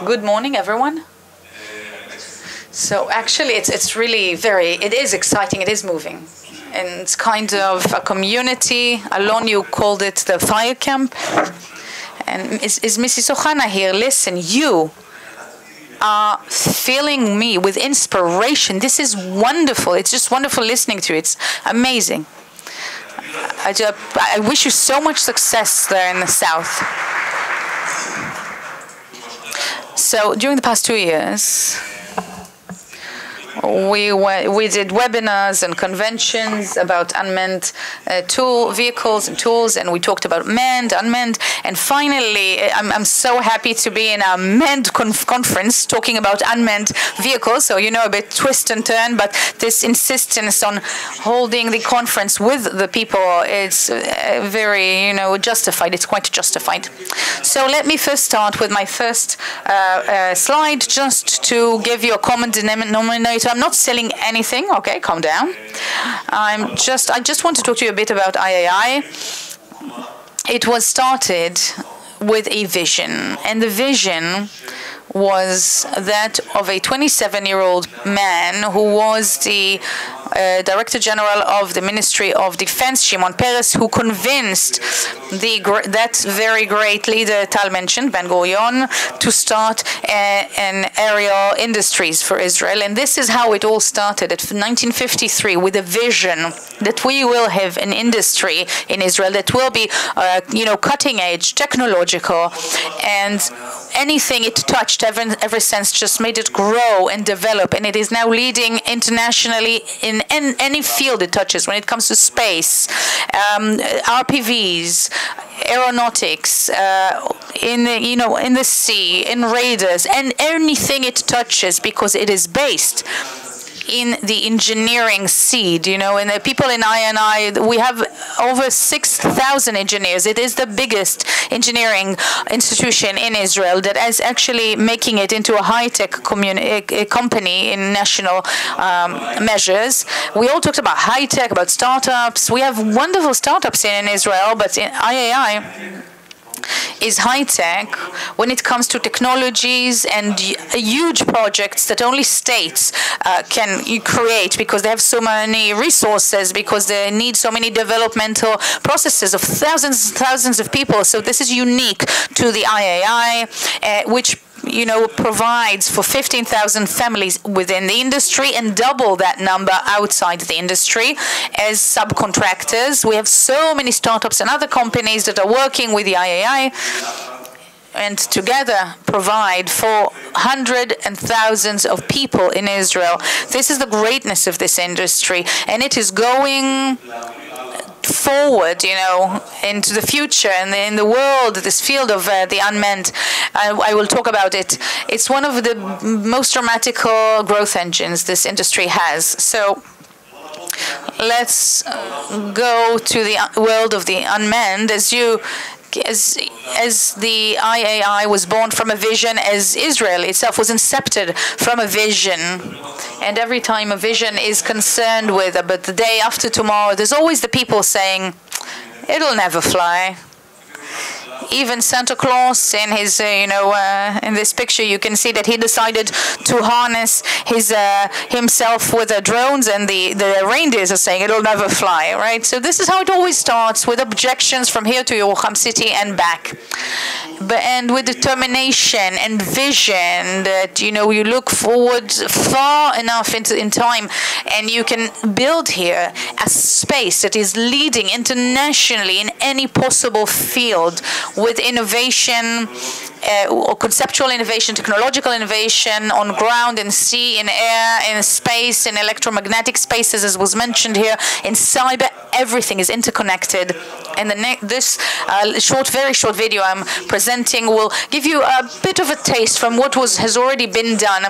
Good morning, everyone. So actually, it's really it is exciting, it is moving. And it's kind of a community. Alon, you called it the fire camp. And is Mrs. Ohana here? Listen, you are filling me with inspiration. This is wonderful. It's just wonderful listening to it. It's amazing. I wish you so much success there in the south. So during the past 2 years, we did webinars and conventions about unmanned vehicles and tools, and we talked about manned, unmanned, and finally, I'm so happy to be in a manned conference talking about unmanned vehicles. So a bit twist and turn, but this insistence on holding the conference with the people is very, justified. It's quite justified. So let me first start with my first slide, just to give you a common denominator. I'm not selling anything. Okay, calm down. I just want to talk to you a bit about IAI. It was started with a vision, and the vision was that of a 27-year-old man who was the Director General of the Ministry of Defense, Shimon Peres, who convinced that very great leader Tal mentioned, Ben-Gurion, to start an aerial industries for Israel. And this is how it all started at 1953, with a vision that we will have an industry in Israel that will be, cutting edge, technological, and anything it touched ever since just made it grow and develop, and it is now leading internationally in any field it touches. When it comes to space, RPVs, aeronautics, in the sea, in radars, and anything it touches, because it is based in the engineering seed, and the people in IAI, we have over 6,000 engineers. It is the biggest engineering institution in Israel that is actually making it into a high-tech company in national measures. We all talked about high-tech, about startups. We have wonderful startups in Israel, but in IAI is high-tech when it comes to technologies and huge projects that only states can create, because they have so many resources, because they need so many developmental processes of thousands and thousands of people. So this is unique to the IAI, which provides for 15,000 families within the industry and double that number outside the industry as subcontractors. We have so many startups and other companies that are working with the IAI and together provide for hundreds and thousands of people in Israel. This is the greatness of this industry, and it is going forward, into the future and in the world, this field of the unmanned. I will talk about it. It's one of the most dramatical growth engines this industry has. So let's go to the world of the unmanned. As the IAI was born from a vision, as Israel itself was incepted from a vision. And every time a vision is concerned with, but the day after tomorrow, there's always the people saying, it'll never fly. Even Santa Claus, in his, in this picture, you can see that he decided to harness himself with the drones, and the reindeers are saying it'll never fly, right? So this is how it always starts, with objections from here to Yeruham city and back. And with determination and vision that, you look forward far enough in time, and you can build here a space that is leading internationally in any possible field, with innovation, or conceptual innovation, technological innovation on ground, in sea, in air, in space, in electromagnetic spaces, as was mentioned here, in cyber. Everything is interconnected. And this very short video I'm presenting will give you a bit of a taste from what has already been done.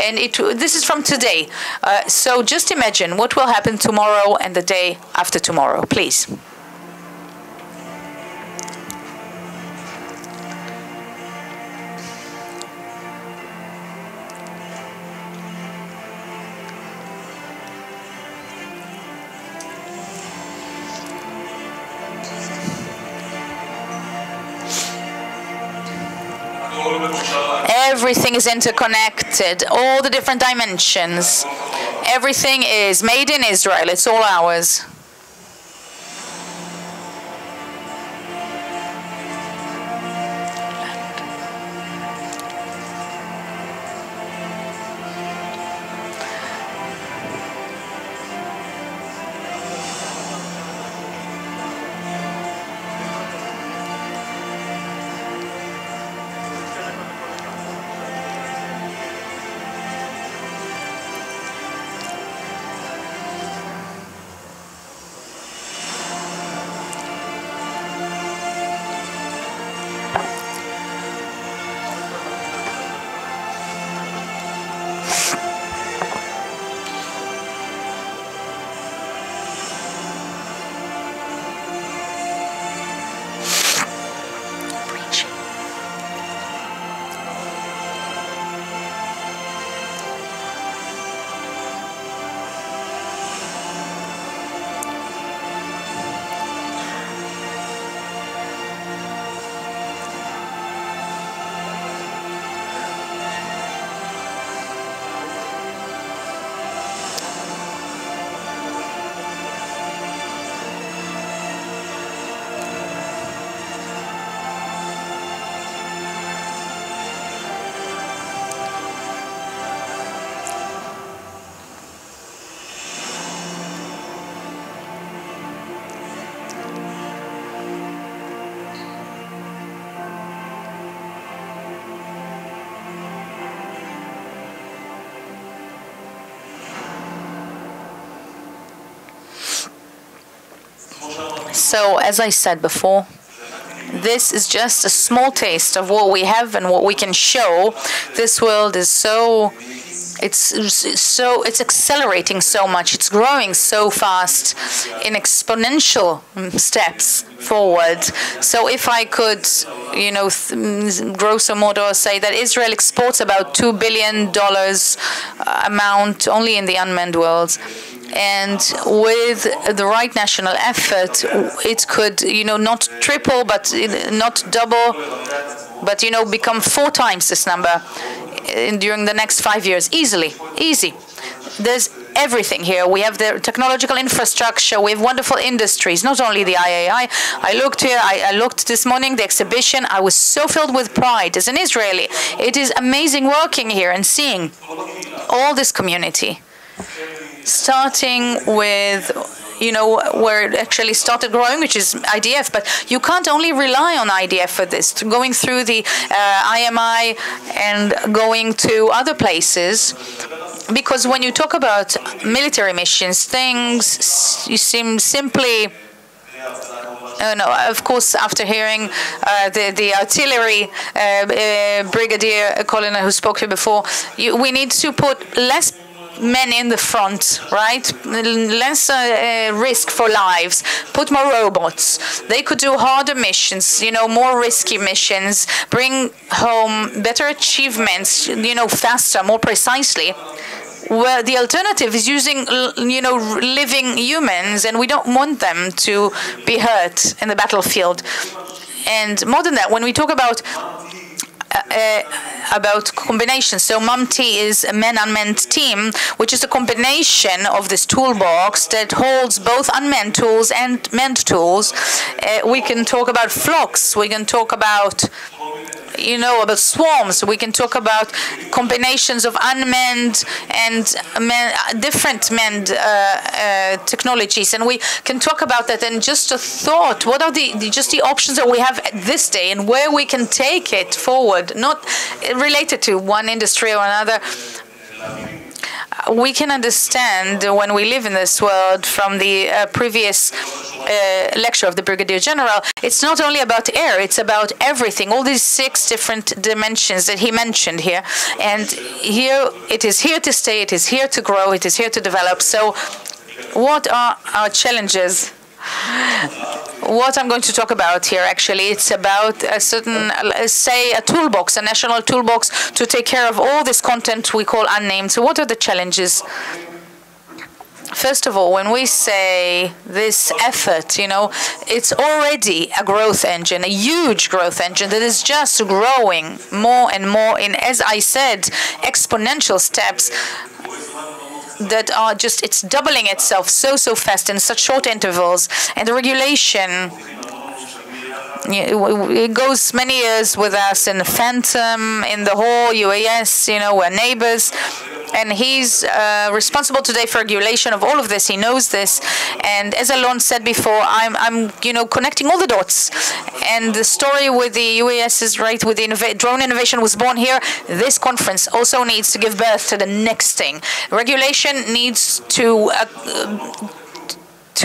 And this is from today. So just imagine what will happen tomorrow and the day after tomorrow, please. everything is interconnected, all the different dimensions. Everything is made in Israel. It's all ours. So, as I said before, this is just a small taste of what we have and what we can show. This world is it's accelerating so much. It's growing so fast in exponential steps forward. So if I could, grosso modo say that Israel exports about $2 billion amount only in the unmanned world. And with the right national effort, it could, not triple, but not double, but, become 4 times this number during the next 5 years. Easily. Easy. There's everything here. We have the technological infrastructure. We have wonderful industries, not only the IAI. I looked this morning, the exhibition. I was so filled with pride as an Israeli. It is amazing working here and seeing all this community. Starting with, where it actually started growing, which is IDF, but you can't only rely on IDF for this. Going through the IMI and going to other places, because when you talk about military missions, things seem simply. Of course, after hearing the artillery brigadier colonel who spoke here before, we need to put less men in the front, right? Less risk for lives. Put more robots. They could do harder missions, more risky missions, bring home better achievements, faster, more precisely. Where the alternative is using, living humans, and we don't want them to be hurt in the battlefield. And more than that, when we talk about combinations. So MUMT is a man-unmanned team, which is a combination of this toolbox that holds both unmanned tools and manned tools. We can talk about flocks. We can talk about, about swarms. We can talk about combinations of unmanned and different manned technologies, and we can talk about that. And just a thought: what are the options that we have at this day, and where we can take it forward? Not related to one industry or another. We can understand when we live in this world from the previous lecture of the Brigadier General, it's not only about air, it's about everything, all these 6 different dimensions that he mentioned here. And here, it is here to stay, it is here to grow, it is here to develop. So what are our challenges? What I'm going to talk about here, actually, it's about a certain, say, a toolbox, a national toolbox to take care of all this content we call unnamed. So what are the challenges? First of all, when we say this effort, it's already a growth engine, a huge growth engine that is just growing more and more in, as I said, exponential steps that are just, it's doubling itself so fast in such short intervals. And the regulation, it goes many years with us in the Phantom, in the whole UAS, we're neighbors. And he's responsible today for regulation of all of this. He knows this. And as Alon said before, I'm connecting all the dots. And the story with the UAS is right, with the drone innovation was born here. This conference also needs to give birth to the next thing. Regulation needs to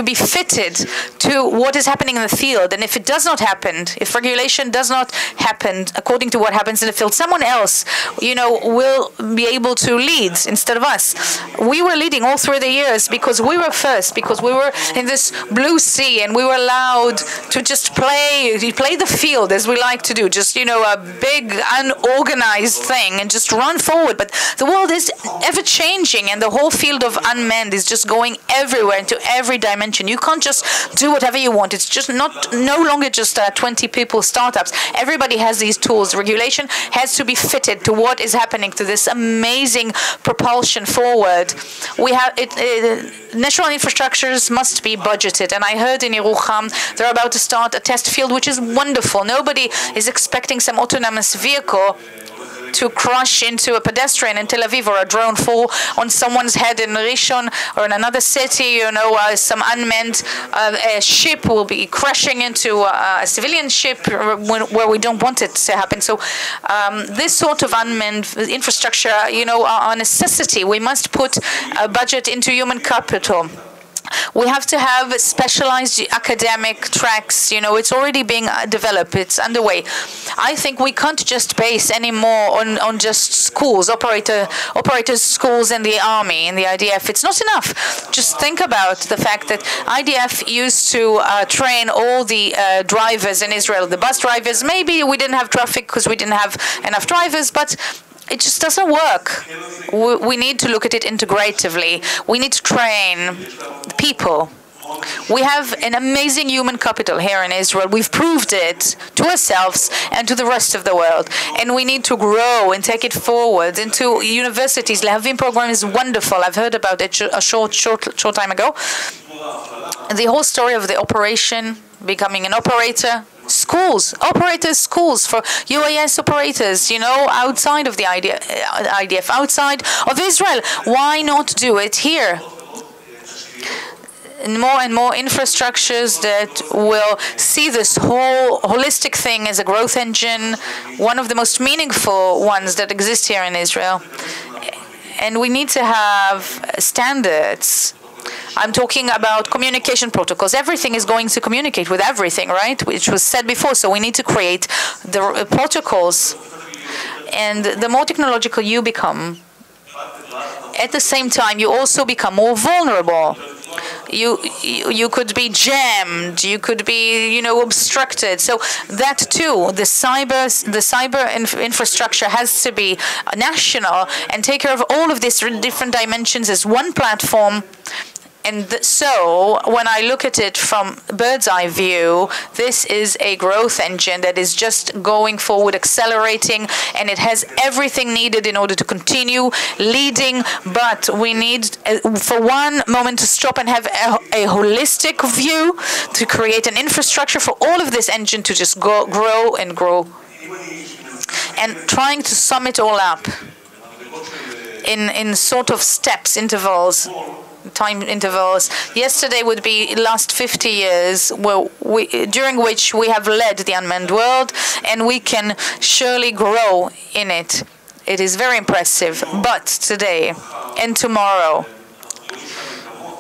be fitted to what is happening in the field. And if it does not happen, if regulation does not happen according to what happens in the field, someone else, will be able to lead instead of us. We were leading all through the years because we were first, because we were in this blue sea and we were allowed to just play the field as we like to do, just, a big unorganized thing and just run forward. But the world is ever changing and the whole field of unmanned is just going everywhere into every dimension. You can't just do whatever you want. It's just no longer just 20 people startups. Everybody has these tools. Regulation has to be fitted to what is happening to this amazing propulsion forward. We have national infrastructures must be budgeted. And I heard in Yeruham they're about to start a test field, which is wonderful. Nobody is expecting some autonomous vehicle to crash into a pedestrian in Tel Aviv, or a drone fall on someone's head in Rishon or in another city. Some unmanned ship will be crashing into a civilian ship where we don't want it to happen. So this sort of unmanned infrastructure, are a necessity. We must put a budget into human capital. We have to have specialized academic tracks. It's already being developed. It's underway. I think we can't just base anymore on just schools, operators schools in the army, in the IDF. It's not enough. Just think about the fact that IDF used to train all the drivers in Israel, the bus drivers. Maybe we didn't have traffic because we didn't have enough drivers, but it just doesn't work. We need to look at it integratively. We need to train people. We have an amazing human capital here in Israel. We've proved it to ourselves and to the rest of the world. And we need to grow and take it forward into universities. Lahavim program is wonderful. I've heard about it a short time ago. The whole story of the operation, becoming an operator, schools for UAS operators, outside of the IDF, outside of Israel. Why not do it here? More and more infrastructures that will see this whole holistic thing as a growth engine, one of the most meaningful ones that exist here in Israel. And we need to have standards. I'm talking about communication protocols. Everything is going to communicate with everything, right? Which was said before. So we need to create the protocols. And the more technological you become, at the same time, you also become more vulnerable. You could be jammed. You could be, obstructed. So that too, the cyber infrastructure has to be national and take care of all of these different dimensions as one platform. And so when I look at it from bird's eye view, this is a growth engine that is just going forward, accelerating, and it has everything needed in order to continue leading. But we need, for one moment, to stop and have a holistic view to create an infrastructure for all of this engine to just grow and grow. And trying to sum it all up in sort of steps, time intervals. Yesterday would be last 50 years, during which we have led the unmanned world, and we can surely grow in it. It is very impressive. But today and tomorrow,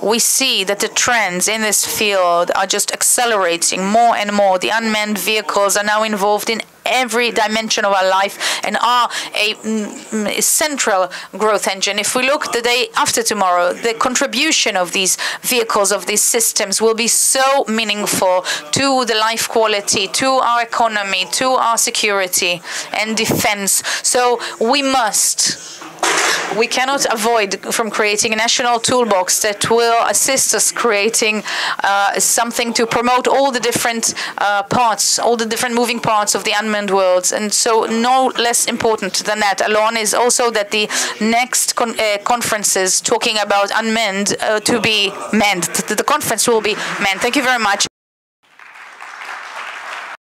we see that the trends in this field are just accelerating more and more. The unmanned vehicles are now involved in every dimension of our life and are a central growth engine. If we look the day after tomorrow, the contribution of these vehicles, of these systems, will be so meaningful to the life quality, to our economy, to our security and defense. So we must we cannot avoid from creating a national toolbox that will assist us creating something to promote all the different parts, all the different moving parts of the unmanned worlds. And so no less important than that, Alon, is also that the next conferences talking about unmanned to be manned. The conference will be manned. Thank you very much.